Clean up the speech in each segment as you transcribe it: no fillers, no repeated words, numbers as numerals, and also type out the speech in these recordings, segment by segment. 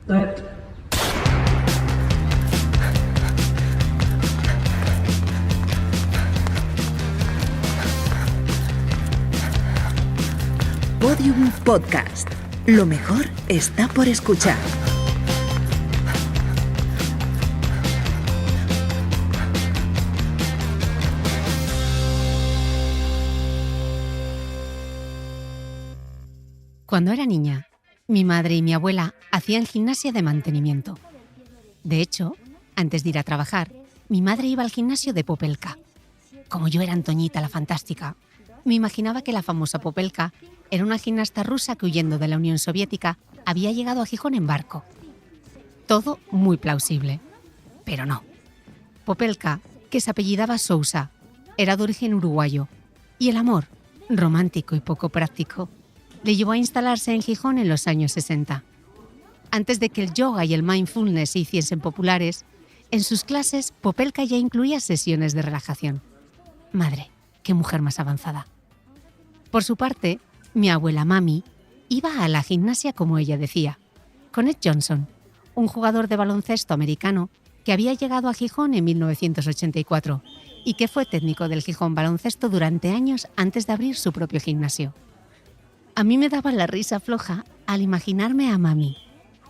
that Podium Podcast. Lo mejor está por escuchar. Cuando era niña, mi madre y mi abuela hacían gimnasia de mantenimiento. De hecho, antes de ir a trabajar, mi madre iba al gimnasio de Popelka. Como yo era Antoñita la fantástica, me imaginaba que la famosa Popelka era una gimnasta rusa que, huyendo de la Unión Soviética, había llegado a Gijón en barco. Todo muy plausible. Pero no. Popelka, que se apellidaba Sousa, era de origen uruguayo, y el amor, romántico y poco práctico, le llevó a instalarse en Gijón en los años 60. Antes de que el yoga y el mindfulness se hiciesen populares, en sus clases Popelka ya incluía sesiones de relajación. Madre, qué mujer más avanzada. Por su parte, mi abuela Mami iba a la gimnasia como ella decía, con Ed Johnson, un jugador de baloncesto americano que había llegado a Gijón en 1984 y que fue técnico del Gijón Baloncesto durante años antes de abrir su propio gimnasio. A mí me daba la risa floja al imaginarme a Mami,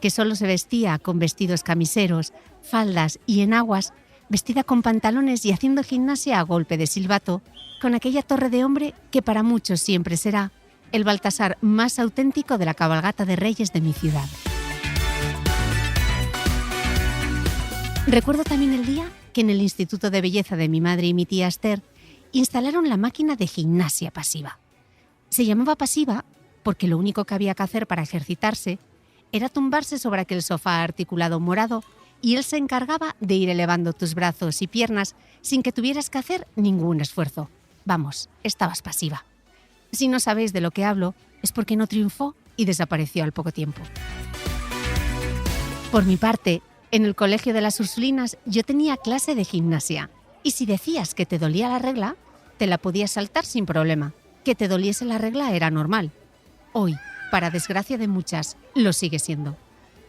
que solo se vestía con vestidos camiseros, faldas y enaguas, vestida con pantalones y haciendo gimnasia a golpe de silbato, con aquella torre de hombre que para muchos siempre será el Baltasar más auténtico de la cabalgata de reyes de mi ciudad. Recuerdo también el día que en el Instituto de Belleza de mi madre y mi tía Esther instalaron la máquina de gimnasia pasiva. Se llamaba pasiva porque lo único que había que hacer para ejercitarse era tumbarse sobre aquel sofá articulado morado y él se encargaba de ir elevando tus brazos y piernas sin que tuvieras que hacer ningún esfuerzo. Vamos, estabas pasiva. Si no sabéis de lo que hablo, es porque no triunfó y desapareció al poco tiempo. Por mi parte, en el colegio de las Ursulinas yo tenía clase de gimnasia y si decías que te dolía la regla, te la podías saltar sin problema. Que te doliese la regla era normal. Hoy, para desgracia de muchas, lo sigue siendo.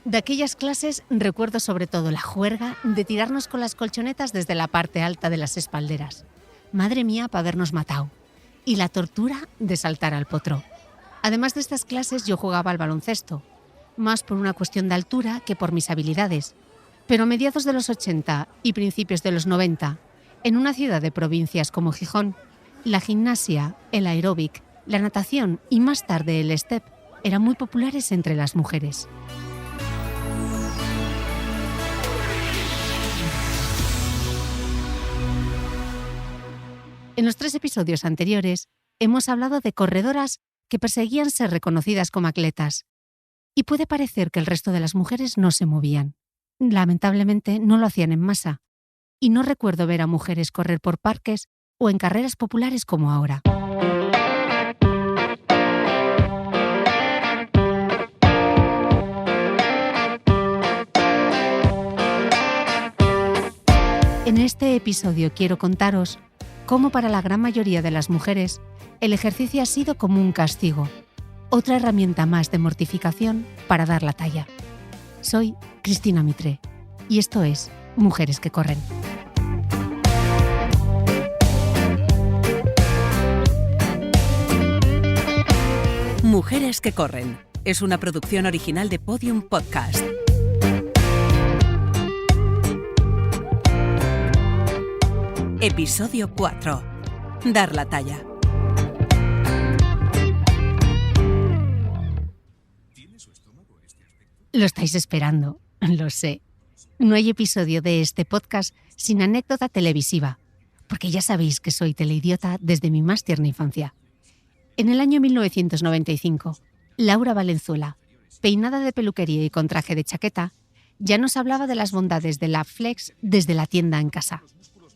De aquellas clases recuerdo sobre todo la juerga de tirarnos con las colchonetas desde la parte alta de las espalderas. Madre mía, para habernos matado. Y la tortura de saltar al potro. Además de estas clases yo jugaba al baloncesto, más por una cuestión de altura que por mis habilidades. Pero a mediados de los 80 y principios de los 90, en una ciudad de provincias como Gijón, la gimnasia, el aeróbic, la natación y más tarde el step eran muy populares entre las mujeres. En los 3 episodios anteriores hemos hablado de corredoras que perseguían ser reconocidas como atletas. Y puede parecer que el resto de las mujeres no se movían. Lamentablemente no lo hacían en masa. Y no recuerdo ver a mujeres correr por parques o en carreras populares como ahora. En este episodio quiero contaros cómo para la gran mayoría de las mujeres el ejercicio ha sido como un castigo, otra herramienta más de mortificación para dar la talla. Soy Cristina Mitre y esto es Mujeres que Corren. Mujeres que Corren es una producción original de Podium Podcast. Episodio 4. Dar la talla. Lo estáis esperando, lo sé. No hay episodio de este podcast sin anécdota televisiva, porque ya sabéis que soy teleidiota desde mi más tierna infancia. En el año 1995, Laura Valenzuela, peinada de peluquería y con traje de chaqueta, ya nos hablaba de las bondades de la Flex desde la tienda en casa.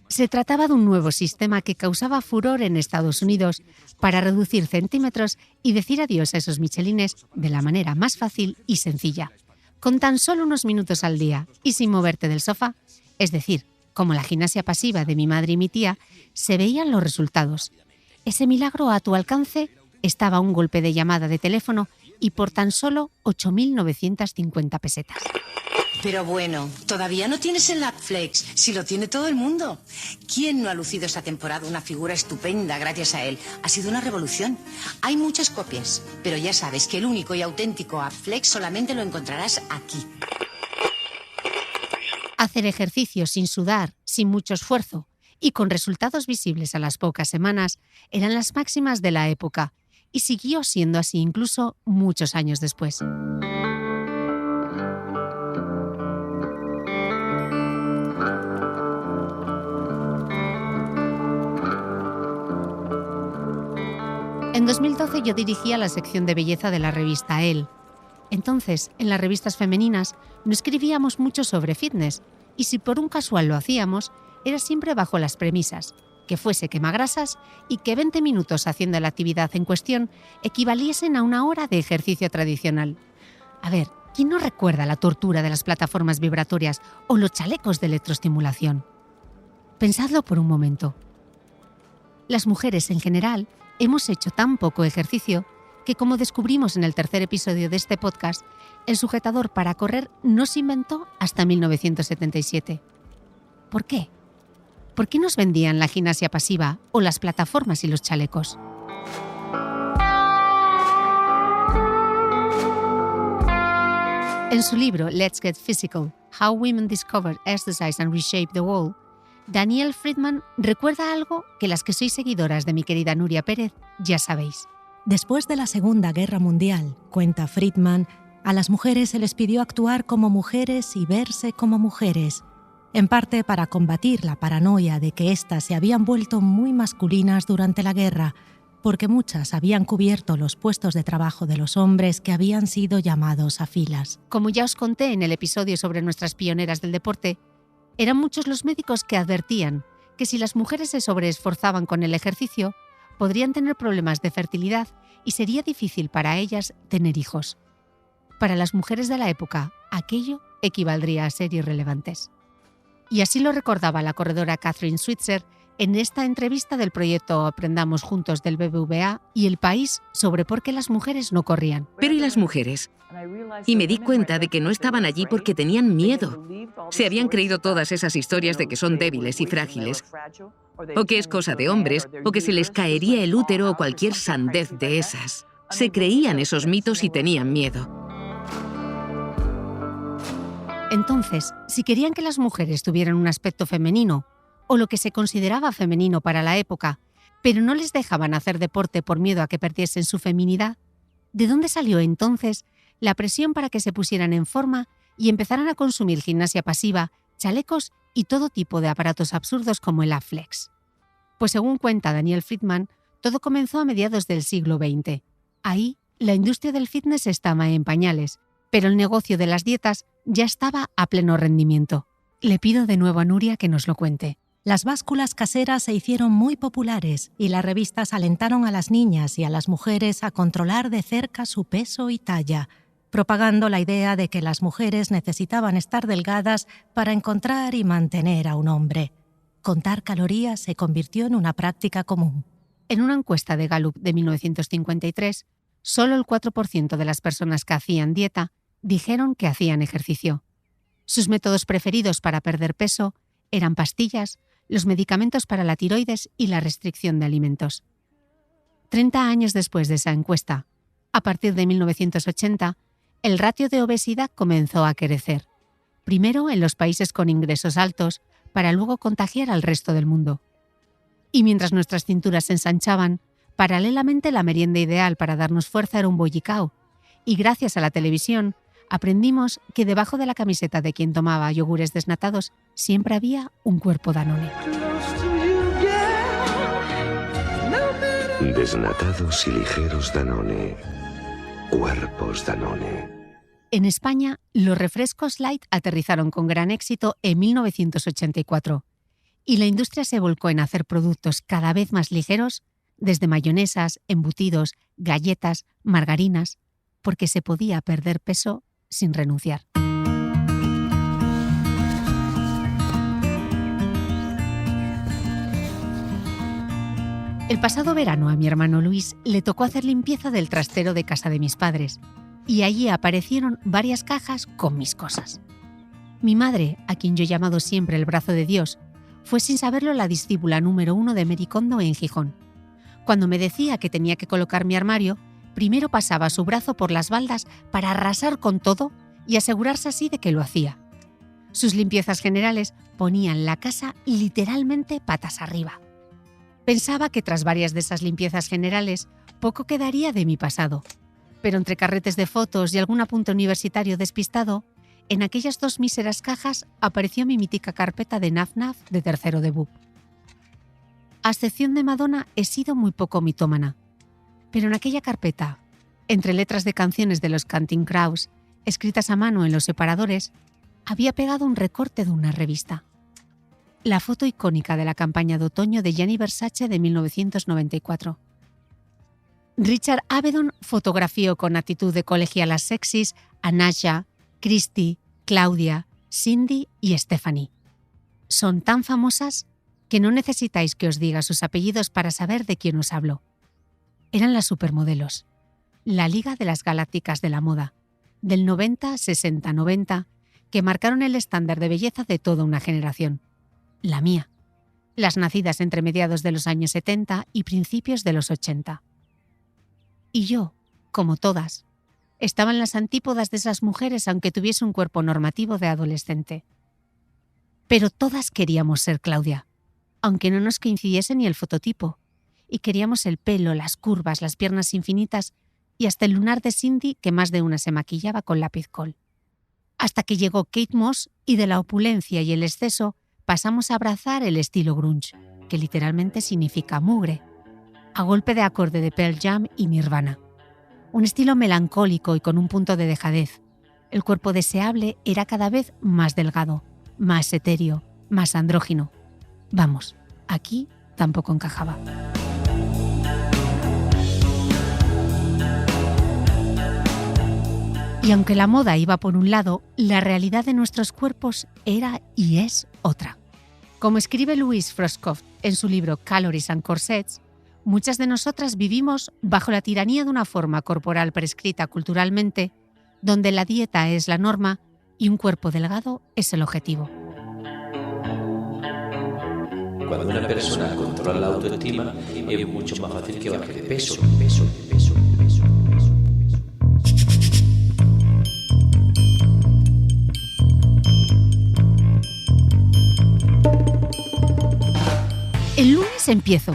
Se trataba de un nuevo sistema que causaba furor en Estados Unidos para reducir centímetros y decir adiós a esos michelines de la manera más fácil y sencilla, con tan solo unos minutos al día y sin moverte del sofá. Es decir, como la gimnasia pasiva de mi madre y mi tía, se veían los resultados. Ese milagro a tu alcance estaba a un golpe de llamada de teléfono y por tan solo 8.950 pesetas. Pero bueno, todavía no tienes el Flex, si lo tiene todo el mundo. ¿Quién no ha lucido esta temporada una figura estupenda gracias a él? Ha sido una revolución. Hay muchas copias, pero ya sabes que el único y auténtico Flex solamente lo encontrarás aquí. Hacer ejercicio sin sudar, sin mucho esfuerzo y con resultados visibles a las pocas semanas eran las máximas de la época y siguió siendo así incluso muchos años después. En 2012 yo dirigía la sección de belleza de la revista Elle. Entonces, en las revistas femeninas no escribíamos mucho sobre fitness y si por un casual lo hacíamos, era siempre bajo las premisas, que fuese quemagrasas y que 20 minutos haciendo la actividad en cuestión equivaliesen a una hora de ejercicio tradicional. A ver, ¿quién no recuerda la tortura de las plataformas vibratorias o los chalecos de electroestimulación? Pensadlo por un momento. Las mujeres en general hemos hecho tan poco ejercicio que, como descubrimos en el tercer episodio de este podcast, el sujetador para correr no se inventó hasta 1977. ¿Por qué? ¿Por qué nos vendían la gimnasia pasiva o las plataformas y los chalecos? En su libro Let's Get Physical, How Women Discovered Exercise and Reshaped the World, Danielle Friedman recuerda algo que las que sois seguidoras de mi querida Nuria Pérez ya sabéis. Después de la Segunda Guerra Mundial, cuenta Friedman, a las mujeres se les pidió actuar como mujeres y verse como mujeres, en parte para combatir la paranoia de que éstas se habían vuelto muy masculinas durante la guerra, porque muchas habían cubierto los puestos de trabajo de los hombres que habían sido llamados a filas. Como ya os conté en el episodio sobre nuestras pioneras del deporte, eran muchos los médicos que advertían que si las mujeres se sobreesforzaban con el ejercicio, podrían tener problemas de fertilidad y sería difícil para ellas tener hijos. Para las mujeres de la época, aquello equivaldría a ser irrelevantes. Y así lo recordaba la corredora Catherine Switzer en esta entrevista del proyecto Aprendamos Juntos del BBVA y El País sobre por qué las mujeres no corrían. Pero ¿y las mujeres? Y me di cuenta de que no estaban allí porque tenían miedo. Se habían creído todas esas historias de que son débiles y frágiles, o que es cosa de hombres, o que se les caería el útero o cualquier sandez de esas. Se creían esos mitos y tenían miedo. Entonces, si querían que las mujeres tuvieran un aspecto femenino, o lo que se consideraba femenino para la época, pero no les dejaban hacer deporte por miedo a que perdiesen su feminidad, ¿de dónde salió entonces la presión para que se pusieran en forma y empezaran a consumir gimnasia pasiva, chalecos y todo tipo de aparatos absurdos como el Flex? Pues según cuenta Danielle Friedman, todo comenzó a mediados del siglo XX. Ahí, la industria del fitness estaba en pañales, pero el negocio de las dietas ya estaba a pleno rendimiento. Le pido de nuevo a Nuria que nos lo cuente. Las básculas caseras se hicieron muy populares y las revistas alentaron a las niñas y a las mujeres a controlar de cerca su peso y talla, propagando la idea de que las mujeres necesitaban estar delgadas para encontrar y mantener a un hombre. Contar calorías se convirtió en una práctica común. En una encuesta de Gallup de 1953, solo el 4% de las personas que hacían dieta dijeron que hacían ejercicio. Sus métodos preferidos para perder peso eran pastillas, los medicamentos para la tiroides y la restricción de alimentos. 30 años después de esa encuesta, a partir de 1980, el ratio de obesidad comenzó a crecer, primero en los países con ingresos altos, para luego contagiar al resto del mundo. Y mientras nuestras cinturas se ensanchaban, paralelamente la merienda ideal para darnos fuerza era un bollicao, y gracias a la televisión, aprendimos que debajo de la camiseta de quien tomaba yogures desnatados siempre había un cuerpo Danone. Desnatados y ligeros Danone. Cuerpos Danone. En España, los refrescos light aterrizaron con gran éxito en 1984 y la industria se volcó en hacer productos cada vez más ligeros, desde mayonesas, embutidos, galletas, margarinas, porque se podía perder peso sin renunciar. El pasado verano a mi hermano Luis le tocó hacer limpieza del trastero de casa de mis padres y allí aparecieron varias cajas con mis cosas. Mi madre, a quien yo he llamado siempre el brazo de Dios, fue sin saberlo la discípula número 1 de Marie Kondo en Gijón. Cuando me decía que tenía que colocar mi armario, primero pasaba su brazo por las baldas para arrasar con todo y asegurarse así de que lo hacía. Sus limpiezas generales ponían la casa literalmente patas arriba. Pensaba que tras varias de esas limpiezas generales, poco quedaría de mi pasado. Pero entre carretes de fotos y algún apunte universitario despistado, en aquellas 2 míseras cajas apareció mi mítica carpeta de Naf Naf de tercero de BUP. A excepción de Madonna, he sido muy poco mitómana. Pero en aquella carpeta, entre letras de canciones de los Counting Crows, escritas a mano en los separadores, había pegado un recorte de una revista. La foto icónica de la campaña de otoño de Gianni Versace de 1994. Richard Avedon fotografió con actitud de colegialas sexys a Nasha, Christy, Claudia, Cindy y Stephanie. Son tan famosas que no necesitáis que os diga sus apellidos para saber de quién os hablo. Eran las supermodelos, la Liga de las Galácticas de la moda, del 90, 60, 90, que marcaron el estándar de belleza de toda una generación. La mía. Las nacidas entre mediados de los años 70 y principios de los 80. Y yo, como todas, estaba en las antípodas de esas mujeres aunque tuviese un cuerpo normativo de adolescente. Pero todas queríamos ser Claudia, aunque no nos coincidiese ni el fototipo, y queríamos el pelo, las curvas, las piernas infinitas y hasta el lunar de Cindy que más de una se maquillaba con lápiz Kohl. Hasta que llegó Kate Moss y de la opulencia y el exceso pasamos a abrazar el estilo grunge, que literalmente significa mugre, a golpe de acorde de Pearl Jam y Nirvana. Un estilo melancólico y con un punto de dejadez. El cuerpo deseable era cada vez más delgado, más etéreo, más andrógino. Vamos, aquí tampoco encajaba. Y aunque la moda iba por un lado, la realidad de nuestros cuerpos era y es otra. Como escribe Louise Frostkopf en su libro Calories and Corsets, muchas de nosotras vivimos bajo la tiranía de una forma corporal prescrita culturalmente, donde la dieta es la norma y un cuerpo delgado es el objetivo. Cuando una persona controla la autoestima, es mucho más fácil que baje de peso. El lunes empiezo.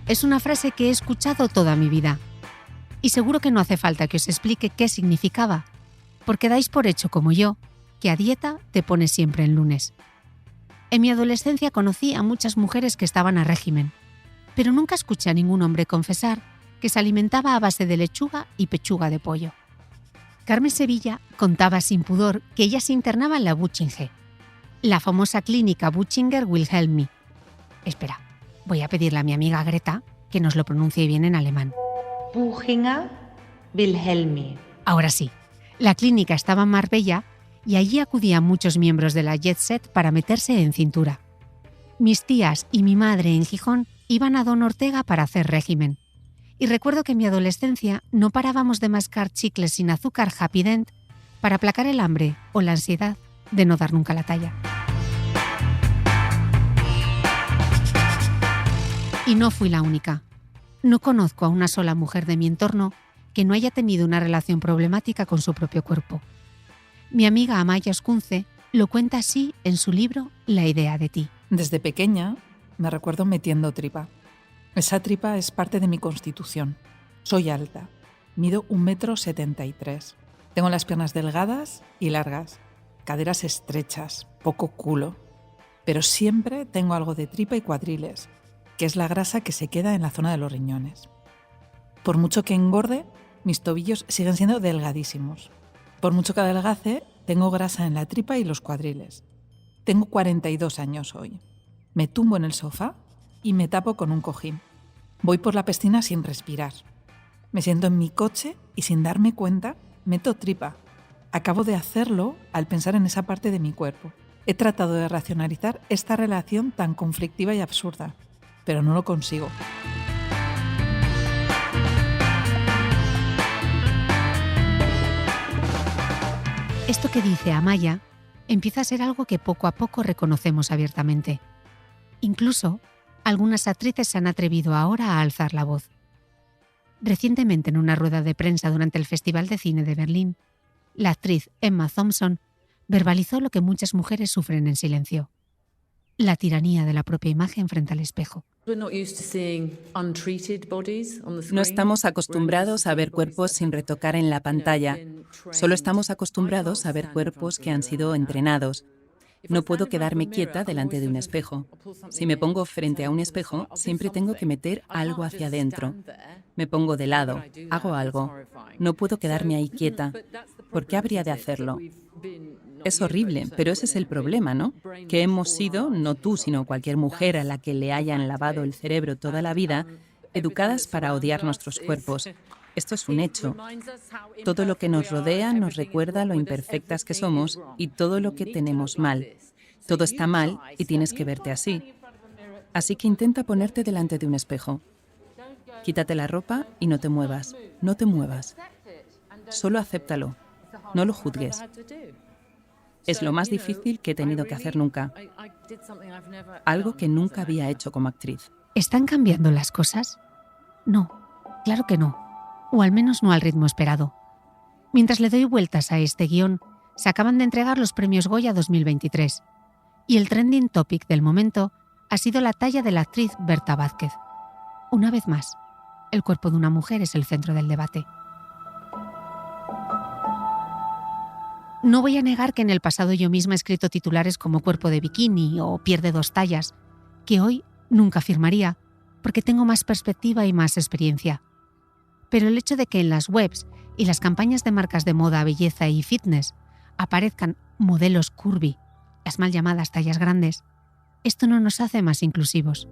Es una frase que he escuchado toda mi vida. Y seguro que no hace falta que os explique qué significaba, porque dais por hecho, como yo, que a dieta te pones siempre en lunes. En mi adolescencia conocí a muchas mujeres que estaban a régimen, pero nunca escuché a ningún hombre confesar que se alimentaba a base de lechuga y pechuga de pollo. Carmen Sevilla contaba sin pudor que ella se internaba en la Buchinger, la famosa clínica Buchinger-Wilhelmi. Espera, voy a pedirle a mi amiga Greta que nos lo pronuncie bien en alemán. Buchinger-Wilhelmi. Ahora sí, la clínica estaba en Marbella y allí acudían muchos miembros de la Jet Set para meterse en cintura. Mis tías y mi madre en Gijón iban a Don Ortega para hacer régimen. Y recuerdo que en mi adolescencia no parábamos de mascar chicles sin azúcar Happy Dent para aplacar el hambre o la ansiedad de no dar nunca la talla. Y no fui la única. No conozco a una sola mujer de mi entorno que no haya tenido una relación problemática con su propio cuerpo. Mi amiga Amaya Oscunce lo cuenta así en su libro La idea de ti. Desde pequeña me recuerdo metiendo tripa. Esa tripa es parte de mi constitución. Soy alta, mido 1,73 m. Tengo las piernas delgadas y largas, caderas estrechas, poco culo. Pero siempre tengo algo de tripa y cuadriles, que es la grasa que se queda en la zona de los riñones. Por mucho que engorde, mis tobillos siguen siendo delgadísimos. Por mucho que adelgace, tengo grasa en la tripa y los cuadriles. Tengo 42 años hoy. Me tumbo en el sofá y me tapo con un cojín. Voy por la piscina sin respirar. Me siento en mi coche y sin darme cuenta, meto tripa. Acabo de hacerlo al pensar en esa parte de mi cuerpo. He tratado de racionalizar esta relación tan conflictiva y absurda, pero no lo consigo. Esto que dice Amaya empieza a ser algo que poco a poco reconocemos abiertamente. Incluso, algunas actrices se han atrevido ahora a alzar la voz. Recientemente, en una rueda de prensa durante el Festival de Cine de Berlín, la actriz Emma Thompson verbalizó lo que muchas mujeres sufren en silencio: la tiranía de la propia imagen frente al espejo. No estamos acostumbrados a ver cuerpos sin retocar en la pantalla. Solo estamos acostumbrados a ver cuerpos que han sido entrenados. No puedo quedarme quieta delante de un espejo. Si me pongo frente a un espejo, siempre tengo que meter algo hacia adentro. Me pongo de lado, hago algo. No puedo quedarme ahí quieta. ¿Por qué habría de hacerlo? Es horrible, pero ese es el problema, ¿no? Que hemos sido, no tú, sino cualquier mujer a la que le hayan lavado el cerebro toda la vida, educadas para odiar nuestros cuerpos. Esto es un hecho. Todo lo que nos rodea nos recuerda lo imperfectas que somos y todo lo que tenemos mal. Todo está mal y tienes que verte así. Así que intenta ponerte delante de un espejo. Quítate la ropa y no te muevas. No te muevas. Solo acéptalo. No lo juzgues. Es lo más difícil que he tenido que hacer nunca. Algo que nunca había hecho como actriz. ¿Están cambiando las cosas? No, claro que no. O al menos no al ritmo esperado. Mientras le doy vueltas a este guión, se acaban de entregar los premios Goya 2023. Y el trending topic del momento ha sido la talla de la actriz Berta Vázquez. Una vez más, el cuerpo de una mujer es el centro del debate. No voy a negar que en el pasado yo misma he escrito titulares como cuerpo de bikini o pierde 2 tallas, que hoy nunca firmaría, porque tengo más perspectiva y más experiencia. Pero el hecho de que en las webs y las campañas de marcas de moda, belleza y fitness aparezcan modelos curvy, las mal llamadas tallas grandes, esto no nos hace más inclusivos.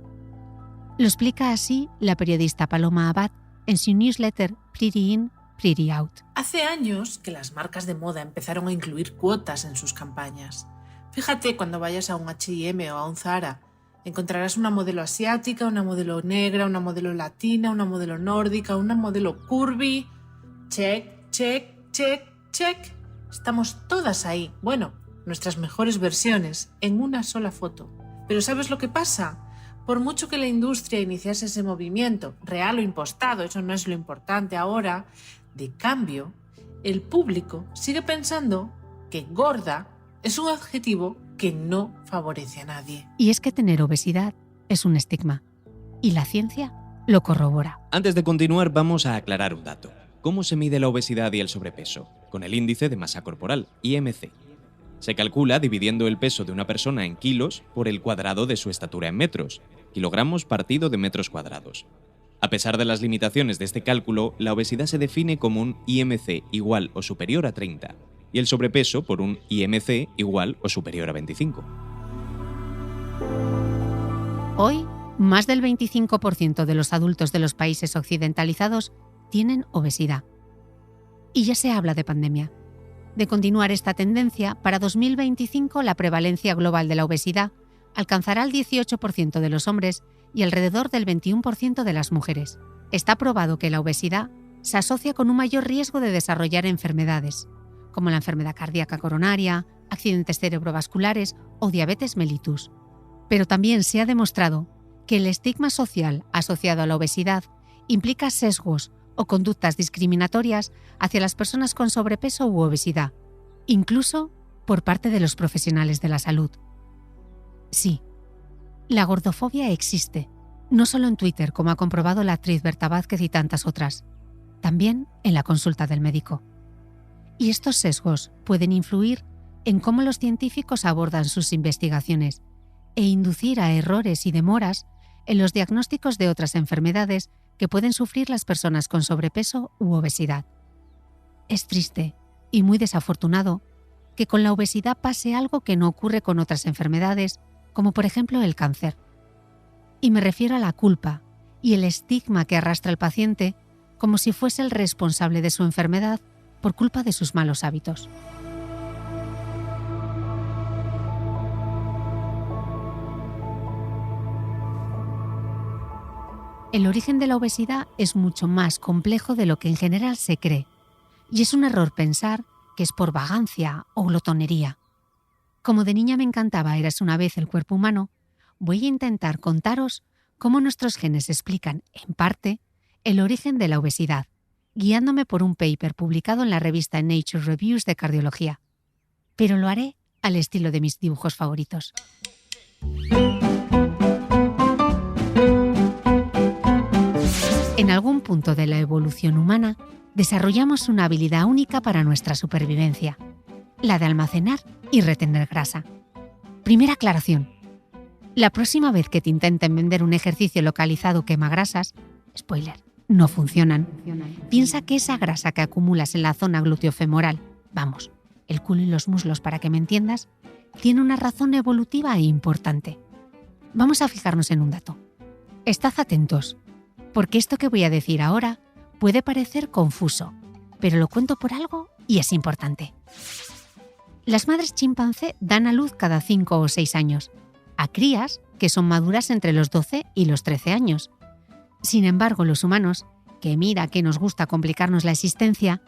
Lo explica así la periodista Paloma Abad en su newsletter Pretty In, Pretty Out. Hace años que las marcas de moda empezaron a incluir cuotas en sus campañas. Fíjate, cuando vayas a un H&M o a un Zara, encontrarás una modelo asiática, una modelo negra, una modelo latina, una modelo nórdica, una modelo curvy. Check, check, check, check. Estamos todas ahí. Bueno, nuestras mejores versiones, en una sola foto. Pero ¿sabes lo que pasa? Por mucho que la industria iniciase ese movimiento, real o impostado, eso no es lo importante ahora, de cambio, el público sigue pensando que gorda es un adjetivo que no favorece a nadie. Y es que tener obesidad es un estigma. Y la ciencia lo corrobora. Antes de continuar, vamos a aclarar un dato. ¿Cómo se mide la obesidad y el sobrepeso? Con el índice de masa corporal, IMC. Se calcula dividiendo el peso de una persona en kilos por el cuadrado de su estatura en metros, kilogramos partido de metros cuadrados. A pesar de las limitaciones de este cálculo, la obesidad se define como un IMC igual o superior a 30 y el sobrepeso por un IMC igual o superior a 25. Hoy, más del 25% de los adultos de los países occidentalizados tienen obesidad. Y ya se habla de pandemia. De continuar esta tendencia, para 2025 la prevalencia global de la obesidad alcanzará el 18% de los hombres y alrededor del 21% de las mujeres. Está probado que la obesidad se asocia con un mayor riesgo de desarrollar enfermedades, como la enfermedad cardíaca coronaria, accidentes cerebrovasculares o diabetes mellitus. Pero también se ha demostrado que el estigma social asociado a la obesidad implica sesgos o conductas discriminatorias hacia las personas con sobrepeso u obesidad, incluso por parte de los profesionales de la salud. Sí, la gordofobia existe, no solo en Twitter, como ha comprobado la actriz Berta Vázquez y tantas otras, también en la consulta del médico. Y estos sesgos pueden influir en cómo los científicos abordan sus investigaciones e inducir a errores y demoras en los diagnósticos de otras enfermedades que pueden sufrir las personas con sobrepeso u obesidad. Es triste y muy desafortunado que con la obesidad pase algo que no ocurre con otras enfermedades, como por ejemplo el cáncer. Y me refiero a la culpa y el estigma que arrastra el paciente como si fuese el responsable de su enfermedad por culpa de sus malos hábitos. El origen de la obesidad es mucho más complejo de lo que en general se cree, y es un error pensar que es por vagancia o glotonería. Como de niña me encantaba Érase una vez el cuerpo humano, voy a intentar contaros cómo nuestros genes explican, en parte, el origen de la obesidad, guiándome por un paper publicado en la revista Nature Reviews de cardiología. Pero lo haré al estilo de mis dibujos favoritos. En algún punto de la evolución humana, desarrollamos una habilidad única para nuestra supervivencia, la de almacenar y retener grasa. Primera aclaración. La próxima vez que te intenten vender un ejercicio localizado quemagrasas, spoiler, no funcionan. Piensa que esa grasa que acumulas en la zona gluteofemoral, vamos, el culo y los muslos para que me entiendas, tiene una razón evolutiva e importante. Vamos a fijarnos en un dato. Estad atentos, porque esto que voy a decir ahora puede parecer confuso, pero lo cuento por algo y es importante. Las madres chimpancé dan a luz cada 5 o 6 años, a crías que son maduras entre los 12 y los 13 años. Sin embargo, los humanos, que mira que nos gusta complicarnos la existencia,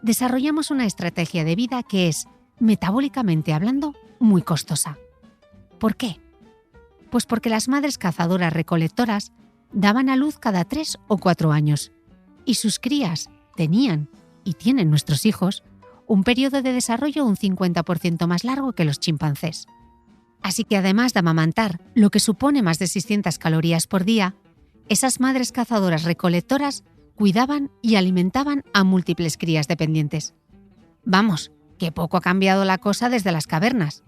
desarrollamos una estrategia de vida que es, metabólicamente hablando, muy costosa. ¿Por qué? Pues porque las madres cazadoras recolectoras daban a luz cada 3 o 4 años y sus crías tenían, y tienen nuestros hijos, un periodo de desarrollo un 50% más largo que los chimpancés. Así que además de amamantar, lo que supone más de 600 calorías por día, esas madres cazadoras recolectoras cuidaban y alimentaban a múltiples crías dependientes. Vamos, que poco ha cambiado la cosa desde las cavernas.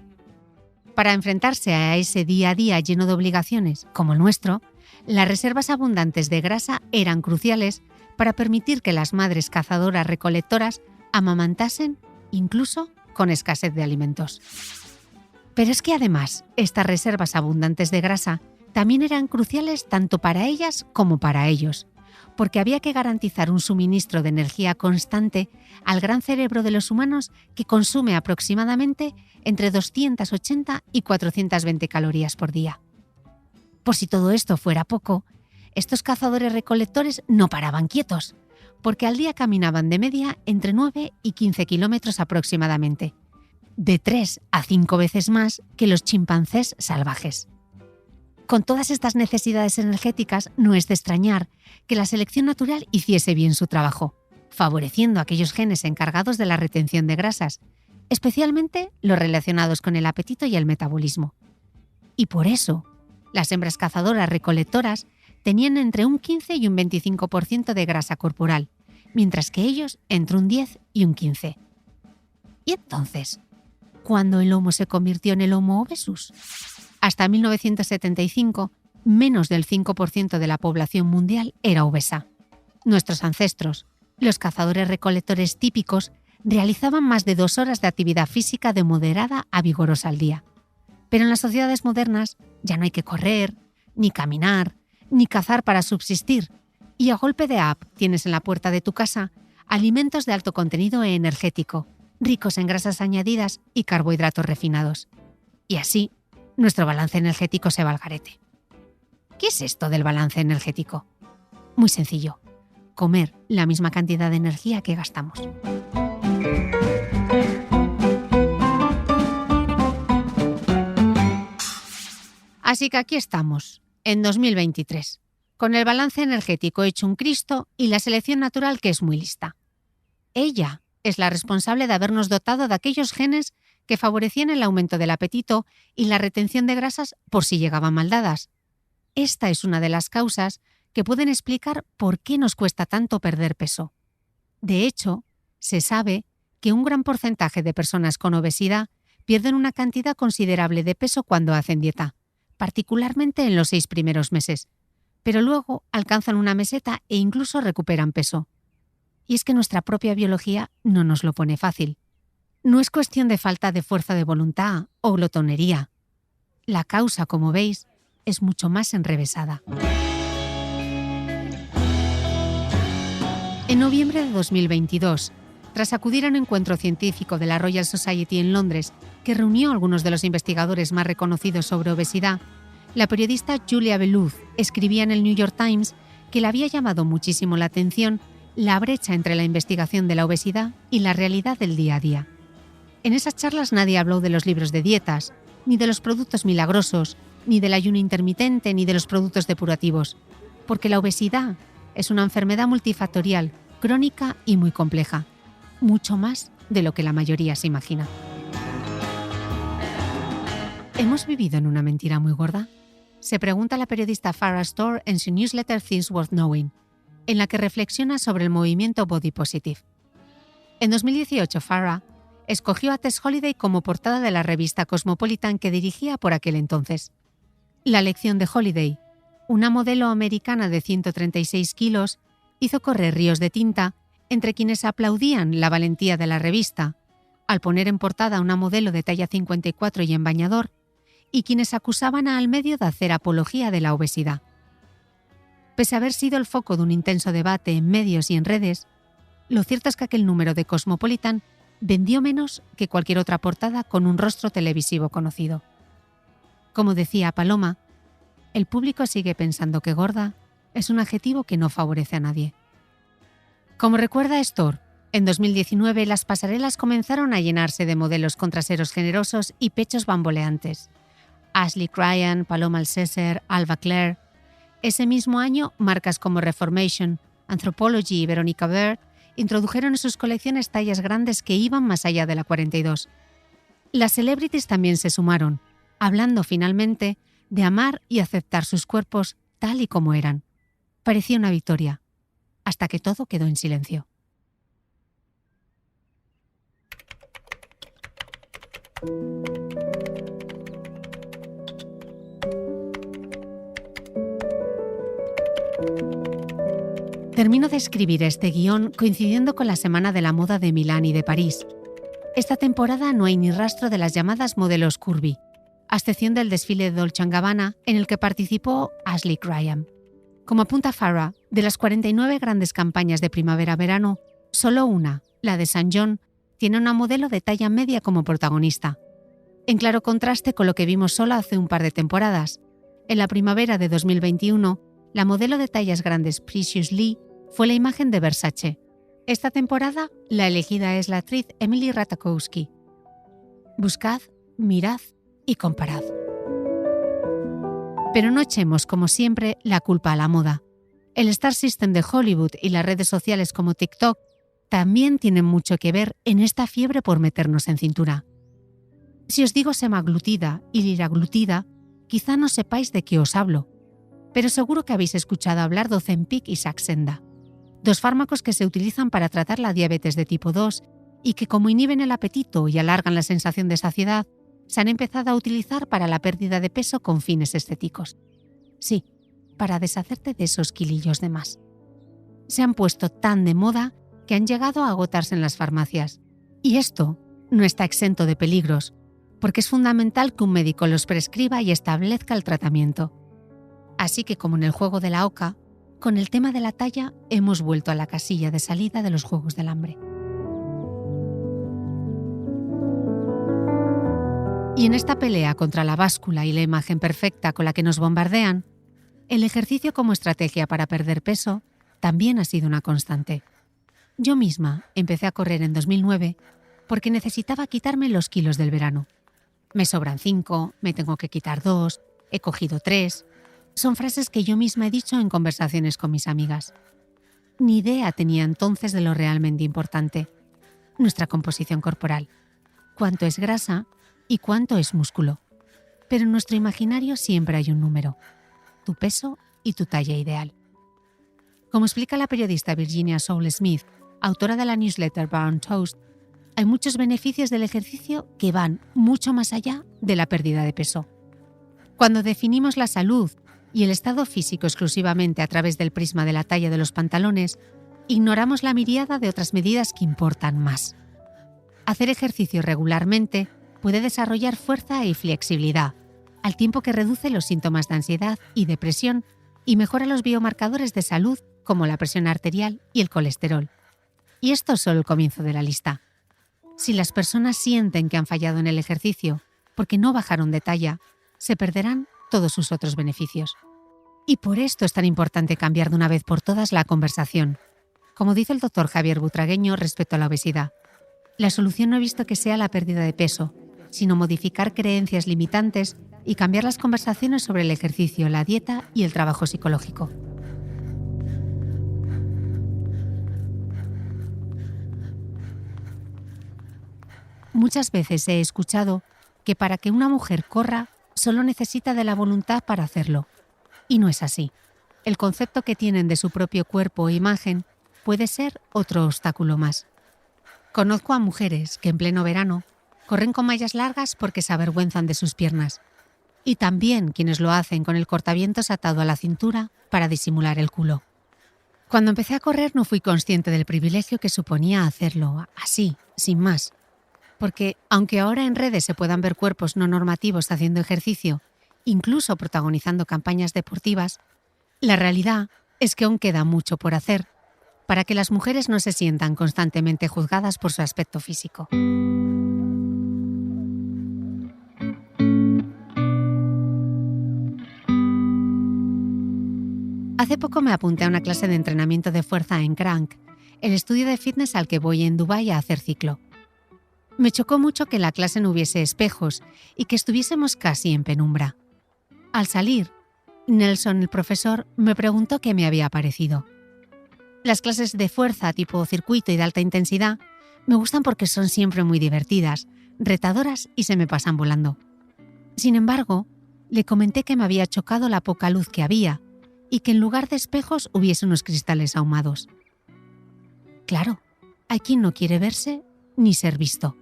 Para enfrentarse a ese día a día lleno de obligaciones, como el nuestro, las reservas abundantes de grasa eran cruciales para permitir que las madres cazadoras recolectoras amamantasen incluso con escasez de alimentos. Pero es que además, estas reservas abundantes de grasa también eran cruciales tanto para ellas como para ellos, porque había que garantizar un suministro de energía constante al gran cerebro de los humanos que consume aproximadamente entre 280 y 420 calorías por día. Por si todo esto fuera poco, estos cazadores recolectores no paraban quietos, porque al día caminaban de media entre 9 y 15 kilómetros aproximadamente, de 3 a 5 veces más que los chimpancés salvajes. Con todas estas necesidades energéticas, no es de extrañar que la selección natural hiciese bien su trabajo, favoreciendo aquellos genes encargados de la retención de grasas, especialmente los relacionados con el apetito y el metabolismo. Y por eso, las hembras cazadoras recolectoras tenían entre un 15 y un 25% de grasa corporal, mientras que ellos entre un 10 y un 15%. ¿Y entonces, cuándo el Homo se convirtió en el Homo obesus? Hasta 1975, menos del 5% de la población mundial era obesa. Nuestros ancestros, los cazadores-recolectores típicos, realizaban más de 2 horas de actividad física de moderada a vigorosa al día. Pero en las sociedades modernas ya no hay que correr, ni caminar, ni cazar para subsistir, y a golpe de app tienes en la puerta de tu casa alimentos de alto contenido energético, ricos en grasas añadidas y carbohidratos refinados. Y así, nuestro balance energético se va al garete. ¿Qué es esto del balance energético? Muy sencillo, comer la misma cantidad de energía que gastamos. Así que aquí estamos, en 2023, con el balance energético hecho un Cristo y la selección natural que es muy lista. Ella es la responsable de habernos dotado de aquellos genes que favorecían el aumento del apetito y la retención de grasas por si llegaban mal dadas. Esta es una de las causas que pueden explicar por qué nos cuesta tanto perder peso. De hecho, se sabe que un gran porcentaje de personas con obesidad pierden una cantidad considerable de peso cuando hacen dieta, particularmente en los 6 primeros meses, pero luego alcanzan una meseta e incluso recuperan peso. Y es que nuestra propia biología no nos lo pone fácil. No es cuestión de falta de fuerza de voluntad o glotonería. La causa, como veis, es mucho más enrevesada. En noviembre de 2022, tras acudir a un encuentro científico de la Royal Society en Londres, que reunió a algunos de los investigadores más reconocidos sobre obesidad, la periodista Julia Velouz escribía en el New York Times que le había llamado muchísimo la atención la brecha entre la investigación de la obesidad y la realidad del día a día. En esas charlas nadie habló de los libros de dietas, ni de los productos milagrosos, ni del ayuno intermitente, ni de los productos depurativos, porque la obesidad es una enfermedad multifactorial, crónica y muy compleja, mucho más de lo que la mayoría se imagina. ¿Hemos vivido en una mentira muy gorda? Se pregunta la periodista Farrah Storr en su newsletter Things Worth Knowing, en la que reflexiona sobre el movimiento Body Positive. En 2018, Farrah escogió a Tess Holliday como portada de la revista Cosmopolitan que dirigía por aquel entonces. La elección de Holliday, una modelo americana de 136 kilos, hizo correr ríos de tinta entre quienes aplaudían la valentía de la revista al poner en portada a una modelo de talla 54 y en bañador, y quienes acusaban a Al Medio de hacer apología de la obesidad. Pese a haber sido el foco de un intenso debate en medios y en redes, lo cierto es que aquel número de Cosmopolitan vendió menos que cualquier otra portada con un rostro televisivo conocido. Como decía Paloma, el público sigue pensando que gorda es un adjetivo que no favorece a nadie. Como recuerda Storr, en 2019 las pasarelas comenzaron a llenarse de modelos con traseros generosos y pechos bamboleantes. Ashley Ryan, Paloma Alcéser, Alba Clare. Ese mismo año, marcas como Reformation, Anthropology y Veronica Behr introdujeron en sus colecciones tallas grandes que iban más allá de la 42. Las celebrities también se sumaron, hablando finalmente de amar y aceptar sus cuerpos tal y como eran. Parecía una victoria, hasta que todo quedó en silencio. Termino de escribir este guión coincidiendo con la Semana de la Moda de Milán y de París. Esta temporada no hay ni rastro de las llamadas modelos curvy, a excepción del desfile de Dolce & Gabbana en el que participó Ashley Graham. Como apunta Farrah, de las 49 grandes campañas de primavera-verano, solo una, la de St. John, tiene una modelo de talla media como protagonista. En claro contraste con lo que vimos solo hace un par de temporadas. En la primavera de 2021, la modelo de tallas grandes Precious Lee fue la imagen de Versace. Esta temporada, la elegida es la actriz Emily Ratajkowski. Buscad, mirad y comparad. Pero no echemos, como siempre, la culpa a la moda. El Star System de Hollywood y las redes sociales como TikTok también tienen mucho que ver en esta fiebre por meternos en cintura. Si os digo semaglutida y liraglutida, quizá no sepáis de qué os hablo, pero seguro que habéis escuchado hablar de Ozempic y Saxenda, dos fármacos que se utilizan para tratar la diabetes de tipo 2 y que, como inhiben el apetito y alargan la sensación de saciedad, se han empezado a utilizar para la pérdida de peso con fines estéticos. Sí, para deshacerte de esos kilillos de más. Se han puesto tan de moda que han llegado a agotarse en las farmacias. Y esto no está exento de peligros, porque es fundamental que un médico los prescriba y establezca el tratamiento. Así que, como en el juego de la oca, con el tema de la talla hemos vuelto a la casilla de salida de los Juegos del Hambre. Y en esta pelea contra la báscula y la imagen perfecta con la que nos bombardean, el ejercicio como estrategia para perder peso también ha sido una constante. Yo misma empecé a correr en 2009 porque necesitaba quitarme los kilos del verano. Me sobran 5, me tengo que quitar 2, he cogido 3... Son frases que yo misma he dicho en conversaciones con mis amigas. Ni idea tenía entonces de lo realmente importante, nuestra composición corporal, cuánto es grasa y cuánto es músculo. Pero en nuestro imaginario siempre hay un número, tu peso y tu talla ideal. Como explica la periodista Virginia Soule-Smith, autora de la newsletter Burn Toast, hay muchos beneficios del ejercicio que van mucho más allá de la pérdida de peso. Cuando definimos la salud y el estado físico exclusivamente a través del prisma de la talla de los pantalones, ignoramos la miríada de otras medidas que importan más. Hacer ejercicio regularmente puede desarrollar fuerza y flexibilidad, al tiempo que reduce los síntomas de ansiedad y depresión y mejora los biomarcadores de salud como la presión arterial y el colesterol. Y esto es solo el comienzo de la lista. Si las personas sienten que han fallado en el ejercicio porque no bajaron de talla, se perderán todos sus otros beneficios. Y por esto es tan importante cambiar de una vez por todas la conversación. Como dice el doctor Javier Butragueño respecto a la obesidad, La solución no he visto que sea la pérdida de peso, sino modificar creencias limitantes y cambiar las conversaciones sobre el ejercicio, la dieta y el trabajo psicológico. Muchas veces he escuchado que para que una mujer corra, solo necesita de la voluntad para hacerlo. Y no es así. El concepto que tienen de su propio cuerpo o imagen puede ser otro obstáculo más. Conozco a mujeres que en pleno verano corren con mallas largas porque se avergüenzan de sus piernas. Y también quienes lo hacen con el cortavientos atado a la cintura para disimular el culo. Cuando empecé a correr no fui consciente del privilegio que suponía hacerlo, así, sin más. Porque, aunque ahora en redes se puedan ver cuerpos no normativos haciendo ejercicio, incluso protagonizando campañas deportivas, la realidad es que aún queda mucho por hacer para que las mujeres no se sientan constantemente juzgadas por su aspecto físico. Hace poco me apunté a una clase de entrenamiento de fuerza en Crank, el estudio de fitness al que voy en Dubái a hacer ciclo. Me chocó mucho que en la clase no hubiese espejos y que estuviésemos casi en penumbra. Al salir, Nelson, el profesor, me preguntó qué me había parecido. Las clases de fuerza tipo circuito y de alta intensidad me gustan porque son siempre muy divertidas, retadoras y se me pasan volando. Sin embargo, le comenté que me había chocado la poca luz que había y que en lugar de espejos hubiese unos cristales ahumados. Claro, hay quien no quiere verse ni ser visto.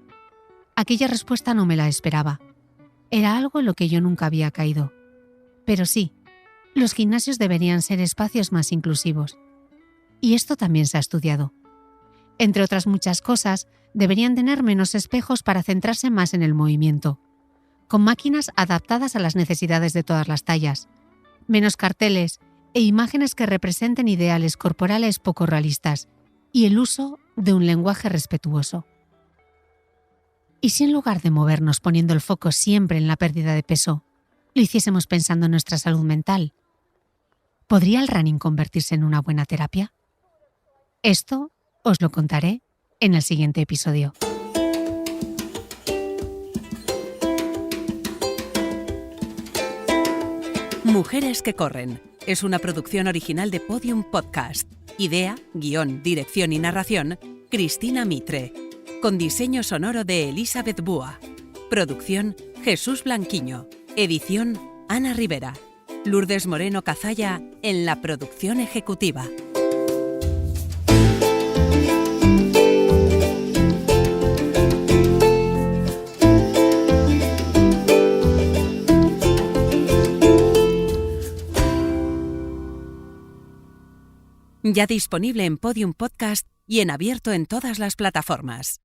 Aquella respuesta no me la esperaba. Era algo en lo que yo nunca había caído. Pero sí, los gimnasios deberían ser espacios más inclusivos. Y esto también se ha estudiado. Entre otras muchas cosas, deberían tener menos espejos para centrarse más en el movimiento, con máquinas adaptadas a las necesidades de todas las tallas, menos carteles e imágenes que representen ideales corporales poco realistas y el uso de un lenguaje respetuoso. ¿Y si en lugar de movernos poniendo el foco siempre en la pérdida de peso, lo hiciésemos pensando en nuestra salud mental? ¿Podría el running convertirse en una buena terapia? Esto os lo contaré en el siguiente episodio. Mujeres que corren es una producción original de Podium Podcast. Idea, guión, dirección y narración, Cristina Mitre. Con diseño sonoro de Elizabeth Búa. Producción, Jesús Blanquiño. Edición, Ana Rivera. Lourdes Moreno Cazalla en la producción ejecutiva. Ya disponible en Podium Podcast y en abierto en todas las plataformas.